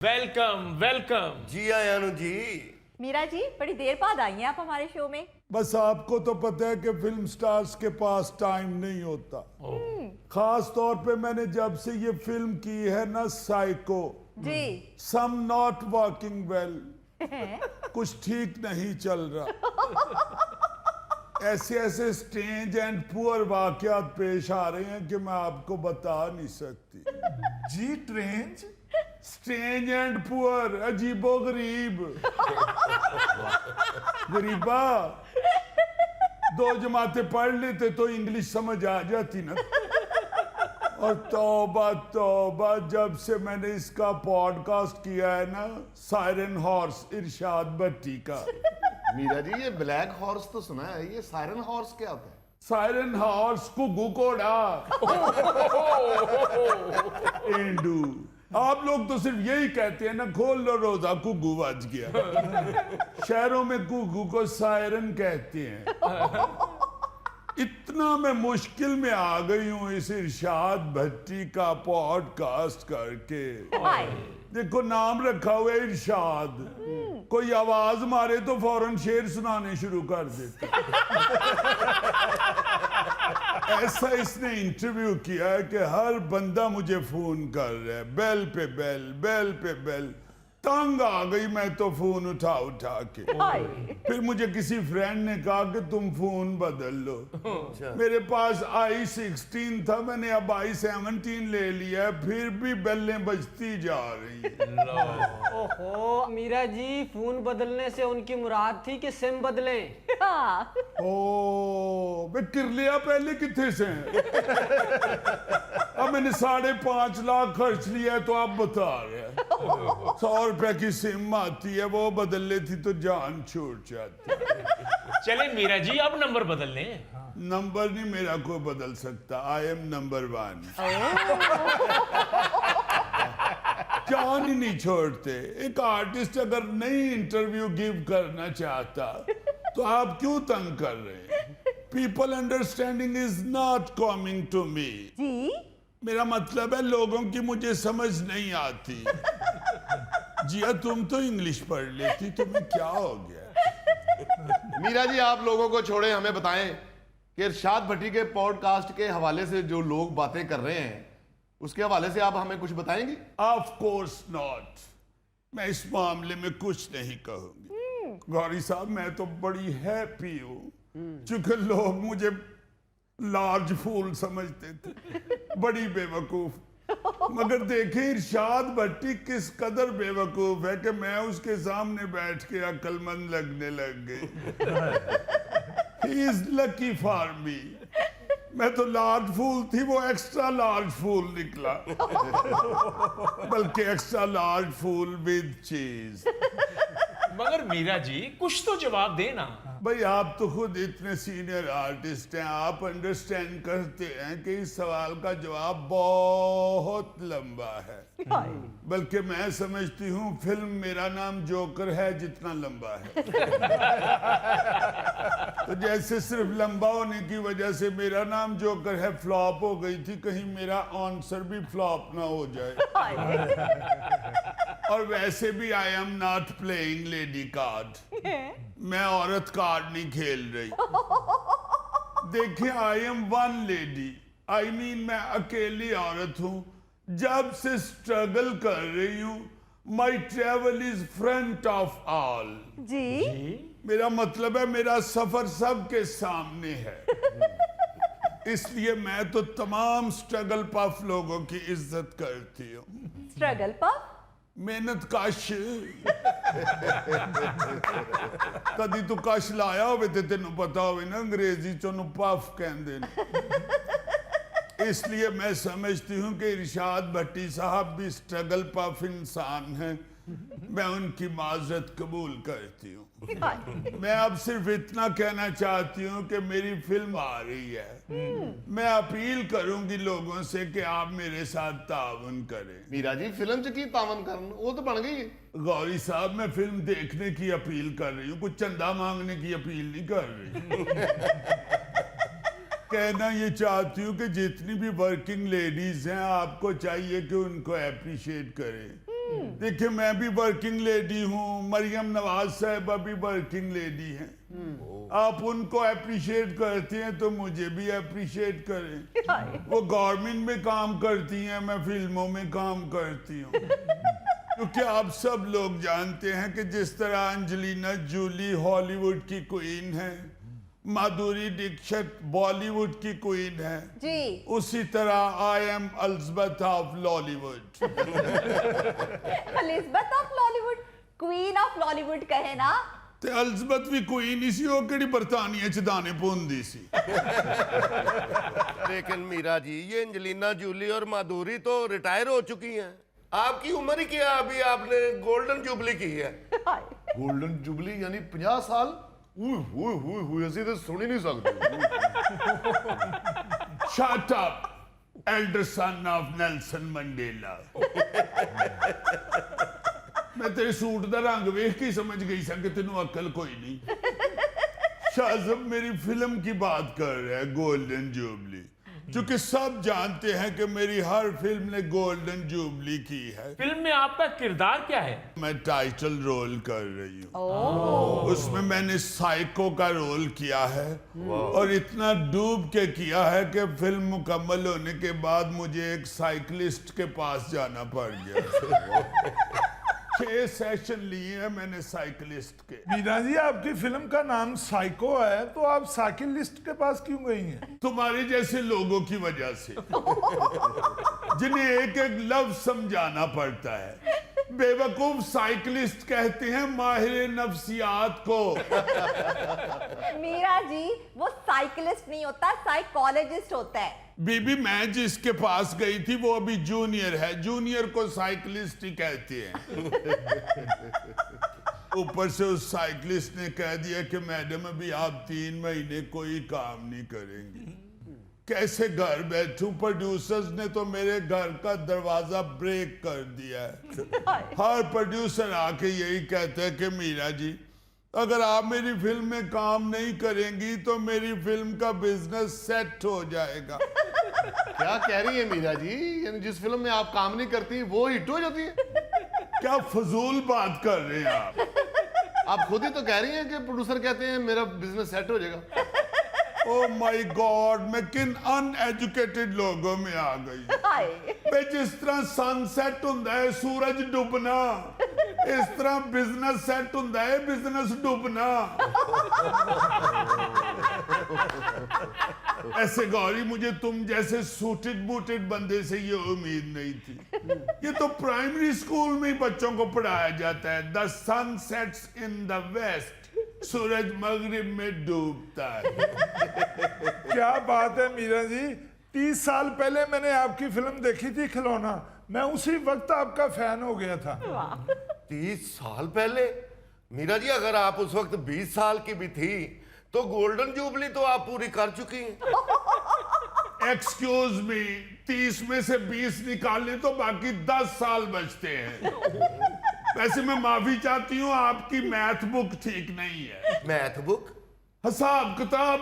Welcome welcome. जी आयानु जी। मीरा जी बड़ी देर बाद आई हैं आप हमारे शो में। बस आपको तो पता है कि फिल्म स्टार्स के पास टाइम नहीं होता। खास तौर पे मैंने जब से ये फिल्म की है ना psycho, ji some not working well, कुछ ठीक नहीं चल रहा। ऐसे ऐसे स्ट्रेंज एंड पुअर वाकयात पेश आ रहे हैं कि मैं आपको बता नहीं सकती। जी ट्रेंज स्ट्रेंज एंड पुअर, अजीबो गरीब। गरीबा, दो जमातें पढ़ लेते तो इंग्लिश समझ आ जाती ना। और तौबा तौबा, जब से मैंने इसका पॉडकास्ट किया है ना, सायरन हॉर्स इरशाद भट्टी का। मीरा जी, ये ब्लैक हॉर्स तो सुना है, ये सायरन हॉर्स क्या होता है? सायरन हॉर्स घुघू घोड़ा। एंडू, आप लोग तो सिर्फ यही कहते हैं ना, खोल लो रोजा घुघू बज गया। शहरों में घुघू को सायरन कहते हैं। इतना मैं मुश्किल में आ गई हूं इस इरशाद भट्टी का पॉडकास्ट करके। हाय देखो, नाम रखा हुआ है इरशाद, कोई आवाज मारे तो फौरन शेर सुनाने शुरू कर देते। ऐसा इसने इंटरव्यू किया है कि हर बंदा मुझे फोन कर रहा है, बेल पे बेल, बेल पे बेल। तंग आ गई मैं तो फोन उठा उठा के। हाय फिर मुझे किसी फ्रेंड ने कहा कि तुम फोन बदल लो। मेरे पास i16 था, मैंने अब i17 ले लिया, फिर भी बेलें बजती जा रही हैं। ओहो मीरा जी, फोन बदलने से उनकी मुराद थी कि सिम बदलें। हाँ। ओ बे किरलिया पहले कितने से हैं? अब मैंने 5.5 लाख खर्च लिया है, तो आप बता रहे हैं 100 रुपए की सिम आती है, वो बदल लेती तो जान छूट जाती। चले मीरा जी, अब नंबर बदल लें। नंबर नहीं मेरा कोई बदल सकता, आई एम नंबर 1। जान ही नहीं छोड़ते। एक आर्टिस्ट अगर नई इंटरव्यू गिव करना चाहता तो आप क्यों तंग कर रहे हैं? People understanding is not coming to me. जी मेरा मतलब है, लोगों की मुझे समझ नहीं आती। जिया, तुम तो इंग्लिश पढ़ लेती, तुम्हें क्या हो गया? मीरा जी, आप लोगों को छोड़े, हमें बताएं कि इरशाद भट्टी के पॉडकास्ट के हवाले से जो लोग बातें कर रहे हैं, उसके हवाले से आप हमें कुछ बताएंगे? Of course not. मैं इस मामले में कुछ नहीं कहूंगी। गौरी साहब, मैं तो बड़ी हैप्पी हूँ, क्योंकि लोग मुझे लार्ज फूल समझते थे, बड़ी बेवकूफ। मगर देखें इरशाद भट्टी किस कदर बेवकूफ है कि मैं उसके सामने बैठ के अक्लमंद लगने लग गई। He is lucky for me. मैं तो लार्ज फूल थी, वो एक्स्ट्रा लार्ज फूल निकला। बल्कि एक्स्ट्रा लार्ज फूल विद चीज। मगर मीरा जी, कुछ तो जवाब देना। भाई, आप तो खुद इतने सीनियर आर्टिस्ट हैं, आप अंडरस्टैंड करते हैं कि इस सवाल का जवाब बहुत लंबा है। बल्कि मैं समझती हूँ फिल्म मेरा नाम जोकर है जितना लंबा है। तो जैसे सिर्फ लंबा होने की वजह से मेरा नाम जोकर है फ्लॉप हो गई थी, कहीं मेरा आंसर भी फ्लॉप ना हो जाए। और वैसे भी I am not playing lady card. मैं औरत कार्ड नहीं खेल रही। देखिए, I am one lady, I mean मैं अकेली औरत हूं। जब से स्ट्रगल कर रही हूं, my travel is front of all. जी मेरा मतलब है, मेरा सफर सबके सामने है। इसलिए मैं तो तमाम स्ट्रगल पफ लोगों की इज्जत करती हूँ। स्ट्रगल पफ मेहनत कश। कदी तू कश लाया होवे ते तेनू पता होवे ना, अंग्रेजी च ओनू पफ कहंदे ने। इसलिए मैं समझती हूँ कि इरशाद भट्टी साहब भी स्ट्रगल पफ इंसान हैं। मैं उनकी माजरत कबूल करती हूँ। मैं अब सिर्फ इतना कहना चाहती हूँ कि मेरी फिल्म आ रही है। मैं अपील करूंगी लोगों से कि आप मेरे साथ ताउन करें। मीरा जी, फिल्म च की तावन करन, वो तो बन गई है। गौरी साहब, मैं फिल्म देखने की अपील कर रही हूँ, कुछ चंदा मांगने की अपील नहीं कर रही। कहना ये चाहती हूँ कि जितनी भी वर्किंग लेडीज हैं, आपको चाहिए कि उनको अप्रिशिएट करें। देखिए मैं भी वर्किंग लेडी हूँ, मरियम नवाज साहबा भी वर्किंग लेडी हैं। आप उनको अप्रिशिएट करते हैं तो मुझे भी अप्रिशिएट करें। वो गवर्नमेंट में काम करती हैं, मैं फिल्मों में काम करती हूँ। क्योंकि आप सब लोग जानते हैं कि जिस तरह अंजलिना जूली हॉलीवुड की क्वीन है, माधुरी दीक्षित बॉलीवुड की क्वीन है जी, उसी तरह I am Elizabeth of Lollywood. Elizabeth of Lollywood, queen of Lollywood कहे ना। ते एलिजाबेथ भी क्वीन ही सी, वो केड़ी बरतानिया च दाने पौंदी सी। लेकिन मीरा जी, ये अंजलिना जूली और माधुरी तो रिटायर हो चुकी हैं। आपकी उम्र ही क्या, अभी आपने गोल्डन जुबली की है। हाय। गोल्डन जुबली यानी 50 साल। ਅਸੀਂ ਤਾਂ ਸੁਣ ਹੀ ਨਹੀਂ ਸਕਦੇ। Shut up, elder son of Nelson Mandela। मैं तेरे सूट दा रंग वेख के समझ गई सा कि तेनू अकल कोई नहीं। शाहजब मेरी फिल्म की बात कर रहा है, गोल्डन जुबली, क्योंकि सब जानते हैं कि मेरी हर फिल्म ने गोल्डन जुबली की है। फिल्म में आपका किरदार क्या है? मैं टाइटल रोल कर रही हूँ। उसमें मैंने साइको का रोल किया है और इतना डूब के किया है कि फिल्म मुकम्मल होने के बाद मुझे एक साइकिलिस्ट के पास जाना पड़ गया। 6 सेशन लिए हैं मैंने साइकिलिस्ट के। मीरा जी, आपकी फिल्म का नाम साइको है, तो आप साइकिलिस्ट के पास क्यों गई हैं? तुम्हारे जैसे लोगों की वजह से, जिन्हें एक एक लफ्ज समझाना पड़ता है। बेवकूफ साइकिलिस्ट कहते हैं माहिर नफ्सियात को। मीरा जी, वो साइकिलिस्ट नहीं होता, साइकोलॉजिस्ट होता है। बीबी, मैं जिसके पास गई थी वो अभी जूनियर है, जूनियर को साइकिलिस्ट ही कहते हैं। ऊपर से उस साइकिलिस्ट ने कह दिया कि मैडम अभी आप 3 महीने कोई काम नहीं करेंगे। कैसे घर बैठूं? प्रोड्यूसर्स ने तो मेरे घर का दरवाजा ब्रेक कर दिया है। हर प्रोड्यूसर आके यही कहता है कि मीरा जी, अगर आप मेरी फिल्म में काम नहीं करेंगी तो मेरी फिल्म का बिजनेस सेट हो जाएगा। क्या कह रही है मीरा जी? यानी जिस फिल्म में आप काम नहीं करती वो हिट हो जाती है? क्या फजूल बात कर रहे हैं आप? आप खुद ही तो कह रही हैं कि प्रोड्यूसर कहते हैं मेरा बिजनेस सेट हो जाएगा। ओ माय गॉड, मैं किन अनएजुकेटेड लोगों में आ गई। हाय। बे जिस तरह सनसेट हुंदा है सूरज डुबना, इस तरह बिजनेस सेट हुंदा है बिजनेस डुबना। ऐसे गौरी, मुझे तुम जैसे सूटेड बूटेड बंदे से ये उम्मीद नहीं थी। ये तो प्राइमरी स्कूल में ही बच्चों को पढ़ाया जाता है। The sun sets in the west, सूरज मगरिब में डूबता है। क्या बात है मीरा जी, 30 साल पहले मैंने आपकी फिल्म देखी थी खिलौना, मैं उसी वक्त आपका फैन हो गया था। 30 साल पहले? मीरा जी, अगर आप उस वक्त 20 साल की भी थी तो गोल्डन जुबली तो आप पूरी कर चुकी हैं। एक्सक्यूज मी, 30 में से 20 निकाले तो बाकी 10 साल बचते हैं। वैसे मैं माफी चाहती हूँ, आपकी मैथ बुक ठीक नहीं है। Math book? हिसाब किताब।